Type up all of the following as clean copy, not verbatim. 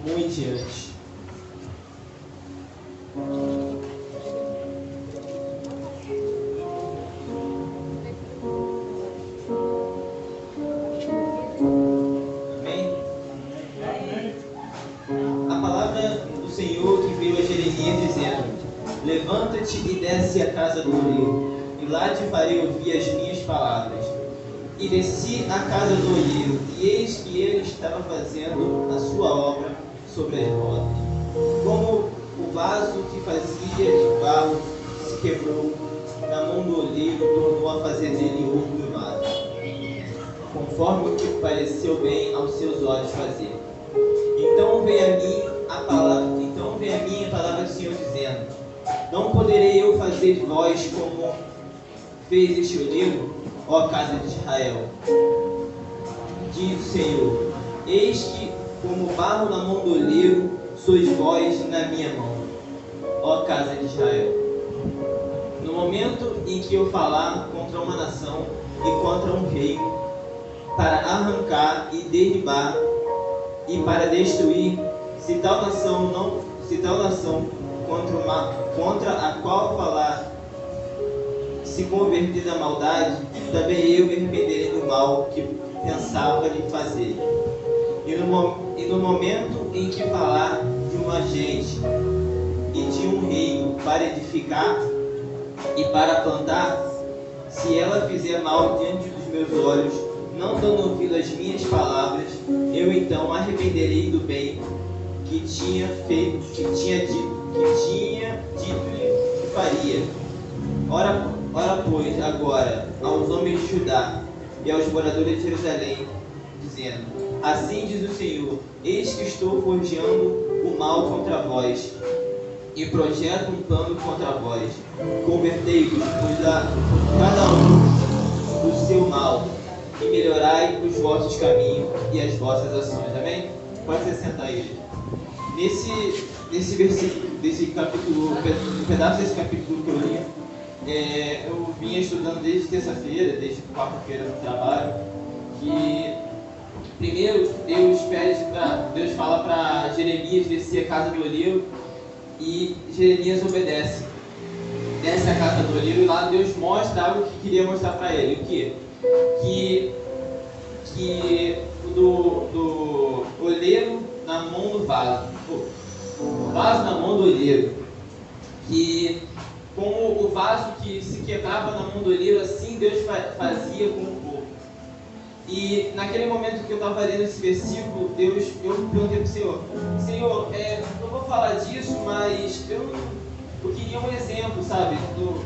1 em diante. Amém? A palavra do Senhor que veio a Jeremias dizendo: levanta-te e desce à casa do oleiro, e lá te farei ouvir as minhas palavras. E desci à casa do olheiro, e eis que ele estava fazendo a sua obra sobre as rodas. Como o vaso que fazia de barro se quebrou na mão do olheiro, tornou a fazer dele outro vaso, conforme o que pareceu bem aos seus olhos fazer. Então veio a mim a palavra do Senhor dizendo: não poderei eu fazer de vós como fez este olheiro, ó casa de Israel? Diz o Senhor: eis que, como barro na mão do olheiro, sois vós na minha mão, ó casa de Israel. No momento em que eu falar contra uma nação e contra um reino, para arrancar e derribar e para destruir, se tal nação contra a qual falar se converter da maldade, também eu me arrependerei do mal que pensava lhe fazer. E no momento em que falar de uma gente e de um reino para edificar e para plantar, se ela fizer mal diante dos meus olhos, não dando ouvido às minhas palavras, eu então arrependerei do bem que tinha dito-lhe que faria. Ora, pois, agora, aos homens de Judá e aos moradores de Jerusalém, dizendo: assim diz o Senhor, eis que estou forjando o mal contra vós, e projeto um plano contra vós. Convertei-vos, cada um do seu mal, e melhorai os vossos caminhos e as vossas ações. Amém? Pode se sentar aí. Nesse versículo, desse capítulo, um pedaço desse capítulo que eu li, eu vinha estudando desde terça-feira, desde quarta-feira no trabalho, que primeiro Deus fala para Jeremias descer a casa do olheiro, e Jeremias obedece. Desce a casa do olheiro, e lá Deus mostra algo que queria mostrar para ele. O quê? Que do olheiro na mão do vaso, o vaso na mão do olheiro, que como o vaso que se quebrava na mão do olheiro, assim Deus fazia com o povo. E naquele momento que eu estava lendo esse versículo, eu perguntei para o Senhor: Senhor, eu vou falar disso, mas eu queria um exemplo, sabe,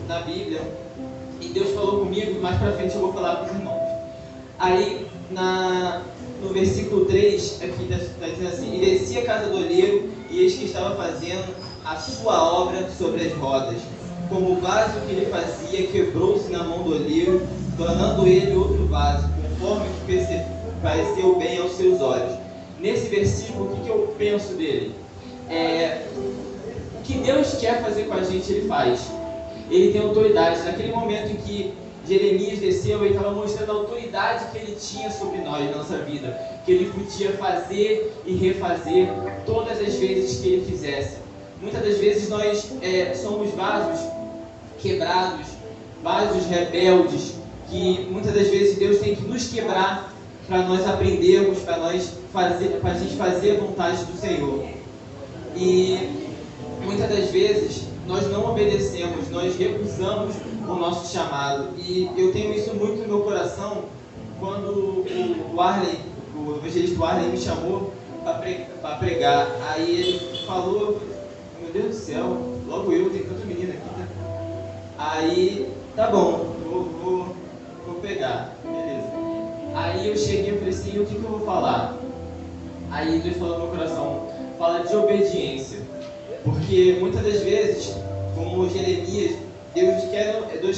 na Bíblia. E Deus falou comigo, mais para frente eu vou falar para os irmãos. Aí, no versículo 3, aqui está dizendo assim: e desci a casa do olheiro, e eis que estava fazendo a sua obra sobre as rodas. Como o vaso que ele fazia quebrou-se na mão do olheiro, tornando ele outro vaso, conforme que pareceu bem aos seus olhos. Nesse versículo, o que eu penso dele? O que Deus quer fazer com a gente, Ele faz. Ele tem autoridade. Naquele momento em que Jeremias desceu, ele estava mostrando a autoridade que ele tinha sobre nós, na nossa vida, que ele podia fazer e refazer todas as vezes que ele quisesse. Muitas das vezes nós somos vasos quebrados, vasos rebeldes, que muitas das vezes Deus tem que nos quebrar para nós aprendermos, para a gente fazer a vontade do Senhor. E muitas das vezes nós não obedecemos, nós recusamos o nosso chamado. E eu tenho isso muito no meu coração quando o evangelista Arley me chamou para pregar. Aí ele falou: meu Deus do céu, logo eu, tem tanta menina aqui, né? Aí, tá bom, vou pegar, beleza. Aí eu cheguei e falei assim: o que eu vou falar? Aí Deus falou no meu coração: fala de obediência. Porque muitas das vezes, como Jeremias, Deus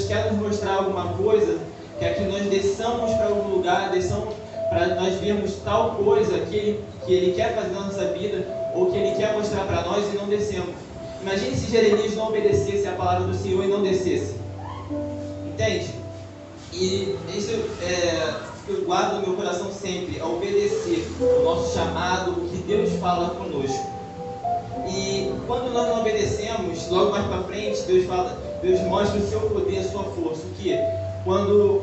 quer nos mostrar alguma coisa, quer que nós desçamos para algum lugar, desçamos para nós vermos tal coisa que Ele quer fazer na nossa vida, ou que Ele quer mostrar para nós, e não descemos. Imagine se Jeremias não obedecesse a palavra do Senhor e não descesse. Entende? E isso que eu guardo no meu coração sempre é obedecer o nosso chamado, o que Deus fala conosco. E quando nós não obedecemos, logo mais para frente, Deus mostra o seu poder, a sua força. O que? Quando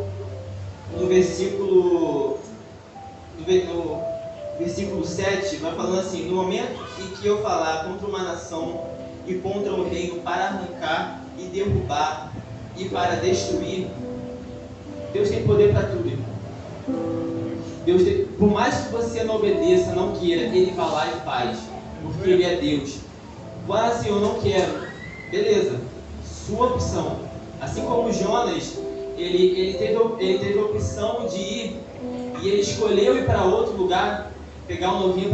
no versículo 7 vai falando assim: no momento em que eu falar contra uma nação e contra um reino para arrancar e derrubar e para destruir, Deus tem poder para tudo, irmão. Por mais que você não obedeça, não queira, Ele vai lá e faz, porque Ele é Deus. Fala assim: eu não quero, beleza, sua opção. Assim como Jonas, ele teve a opção de ir, e ele escolheu ir para outro lugar, pegar um navio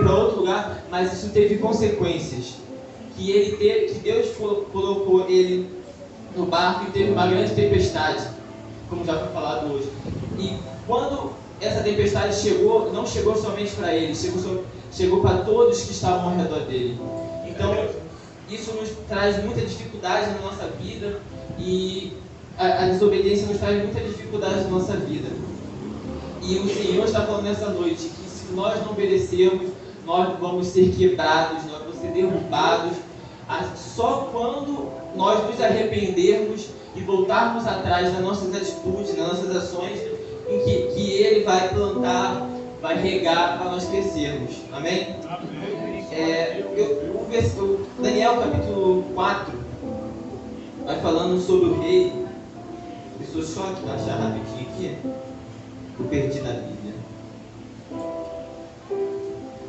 para outro lugar, mas isso teve consequências. Que Deus colocou ele no barco e teve uma grande tempestade, como já foi falado hoje. E quando essa tempestade chegou, não chegou somente para ele, chegou para todos que estavam ao redor dele. Então, isso nos traz muita dificuldade na nossa vida, e a desobediência nos traz muita dificuldade na nossa vida. E o Senhor está falando nessa noite que se nós não obedecermos, nós vamos ser quebrados, nós vamos ser derrubados. Só quando nós nos arrependermos e voltarmos atrás nas nossas atitudes, nas nossas ações, em que Ele vai plantar, vai regar para nós crescermos. Amém? Daniel capítulo 4 vai falando sobre o rei. Deixa eu só achar rapidinho aqui. Eu perdi na Bíblia.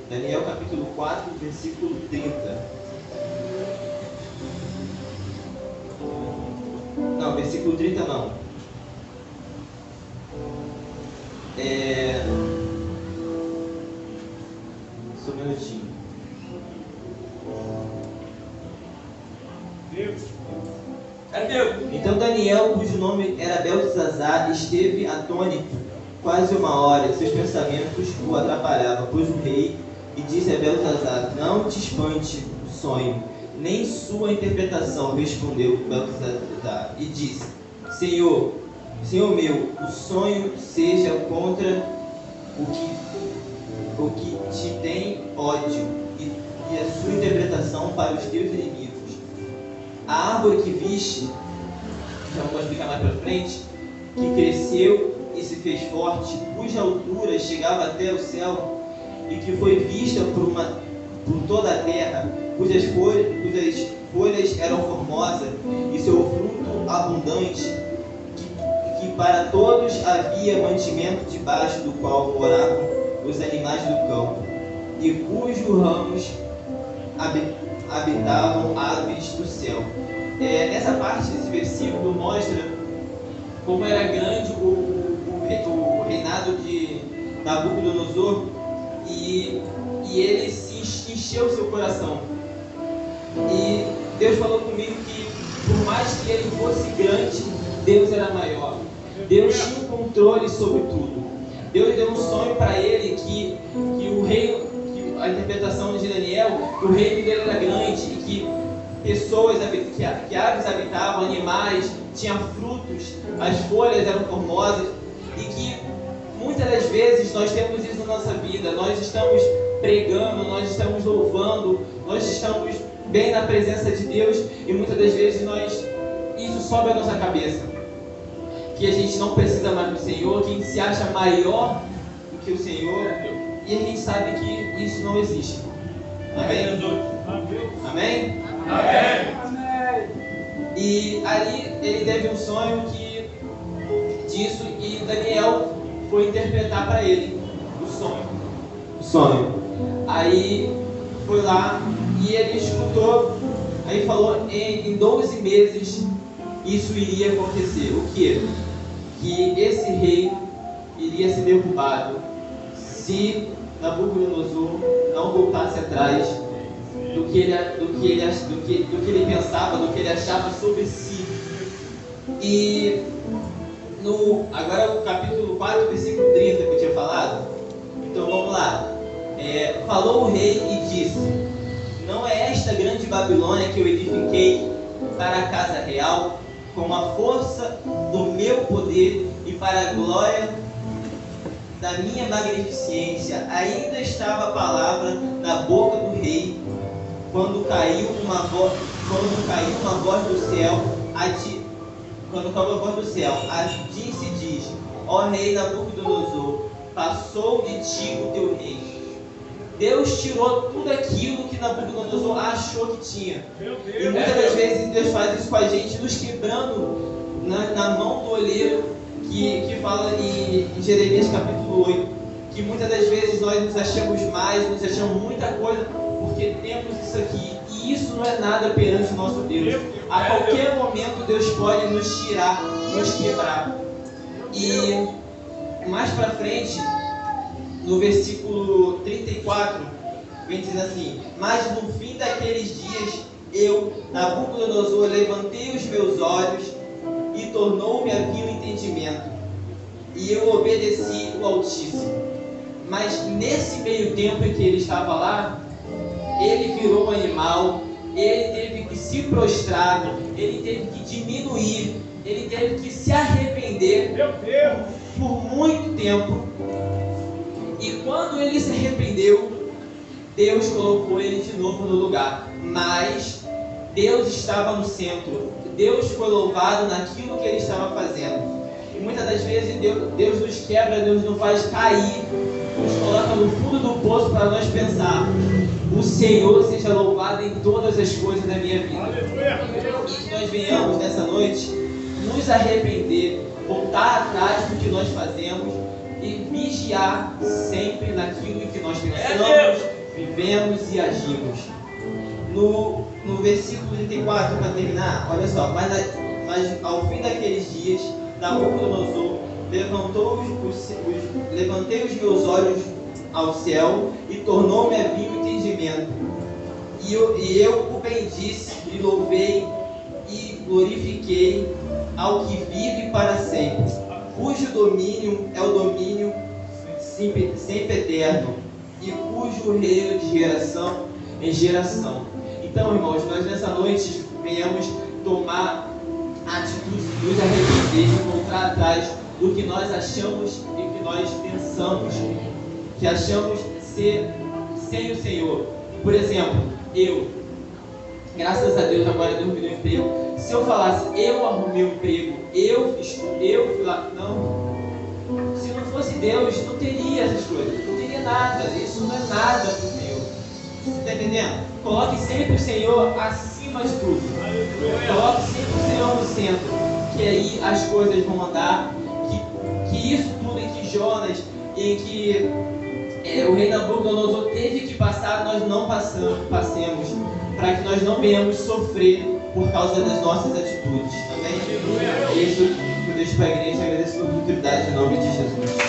Daniel capítulo 4, versículo 30. Não, versículo 30 não. Só um minutinho. Deus. É Deus. Então Daniel, cujo nome era Beltesazar, esteve atônito quase uma hora, e seus pensamentos o atrapalhavam, pois o rei e disse a Beltesazar: não te espante o sonho, nem sua interpretação, respondeu Beltesazar, e disse: Senhor meu, o sonho seja contra o que te tem ódio, e a sua interpretação para os teus inimigos. A árvore que viste, já vou explicar mais para frente, que cresceu e se fez forte, cuja altura chegava até o céu, e que foi vista por toda a terra, cujas folhas eram formosas e seu fruto abundante, que para todos havia mantimento debaixo do qual moravam os animais do campo, e cujos ramos habitavam aves do céu. Nessa parte desse versículo mostra como era grande o reinado de Nabucodonosor, e ele se encheu o seu coração. E Deus falou comigo que por mais que ele fosse grande, Deus era maior. Deus tinha um controle sobre tudo. Deus deu um sonho para ele que o reino, a interpretação de Daniel, que o reino dele era grande e que que aves habitavam, animais, tinha frutos, as folhas eram formosas, e que muitas das vezes nós temos isso na nossa vida. Nós estamos pregando, nós estamos louvando, nós estamos bem na presença de Deus, e muitas das vezes isso sobe a nossa cabeça, que a gente não precisa mais do Senhor, que a gente se acha maior do que o Senhor, e a gente sabe que isso não existe. Amém? Amém? Amém. E ali ele teve um sonho disso, e Daniel foi interpretar para ele o sonho. Aí foi lá e ele escutou, aí falou: em 12 meses isso iria acontecer. O que? Que esse rei iria ser derrubado se Nabucodonosor não voltasse atrás do que ele pensava, do que ele achava sobre si. E agora o capítulo 4, versículo 30 que eu tinha falado. Então vamos lá. Falou o rei e disse: não é esta grande Babilônia que eu edifiquei para a casa real, com a força do meu poder e para a glória da minha magnificência, ainda estava a palavra na boca do rei, quando caiu uma voz do céu, assim se diz: ó rei Nabucodonosor, passou de ti o teu reino. Deus tirou tudo aquilo que Nabucodonosor achou que tinha. E muitas das vezes Deus faz isso com a gente, nos quebrando na mão do olheiro, que fala em Jeremias capítulo 8, que muitas das vezes nós nos achamos mais, nos achamos muita coisa, porque temos isso aqui. E isso não é nada perante o nosso Deus. A qualquer momento Deus pode nos tirar, nos quebrar. E mais para frente, no versículo 34, vem dizendo assim: mas no fim daqueles dias, eu, Nabucodonosor, levantei os meus olhos e tornou-me a mim o entendimento, e eu obedeci o Altíssimo. Mas nesse meio tempo em que ele estava lá, ele virou um animal, ele teve que se prostrar, ele teve que diminuir, ele teve que se arrepender por muito tempo. E quando ele se arrependeu, Deus colocou ele de novo no lugar. Mas Deus estava no centro. Deus foi louvado naquilo que ele estava fazendo. E muitas das vezes Deus nos quebra, Deus nos faz cair, nos coloca no fundo do poço para nós pensar: o Senhor seja louvado em todas as coisas da minha vida. E que nós venhamos nessa noite nos arrepender, voltar atrás do que nós fazemos e vigiar sempre naquilo em que nós pensamos, vivemos e agimos. No versículo 34, para terminar, olha só: mas ao fim daqueles dias, Nabucodonosor levantei os meus olhos ao céu e tornou-me a mim o entendimento. E eu o bendisse, e louvei e glorifiquei ao que vive para sempre, cujo domínio é o domínio sempre eterno, e cujo reino de geração em geração. Então, irmãos, nós nessa noite venhamos tomar a atitude de nos arrepender, de voltar atrás do que nós achamos e que nós pensamos, que achamos ser sem o Senhor. Por exemplo, graças a Deus, agora Deus me deu emprego. Se eu falasse: eu arrumei um emprego, eu fui lá, não. Se não fosse Deus, não teria essas coisas, não teria nada. Isso não é nada para o Senhor. Você está entendendo? Coloque sempre o Senhor acima de tudo. Coloque sempre o Senhor no centro, que aí as coisas vão andar. Que isso tudo em que Jonas, em que o rei Nabucodonosor teve que passar, nós não passemos, para que nós não venhamos sofrer por causa das nossas atitudes. Amém? Isso que eu deixo para a igreja. Agradeço a oportunidade em nome de Jesus.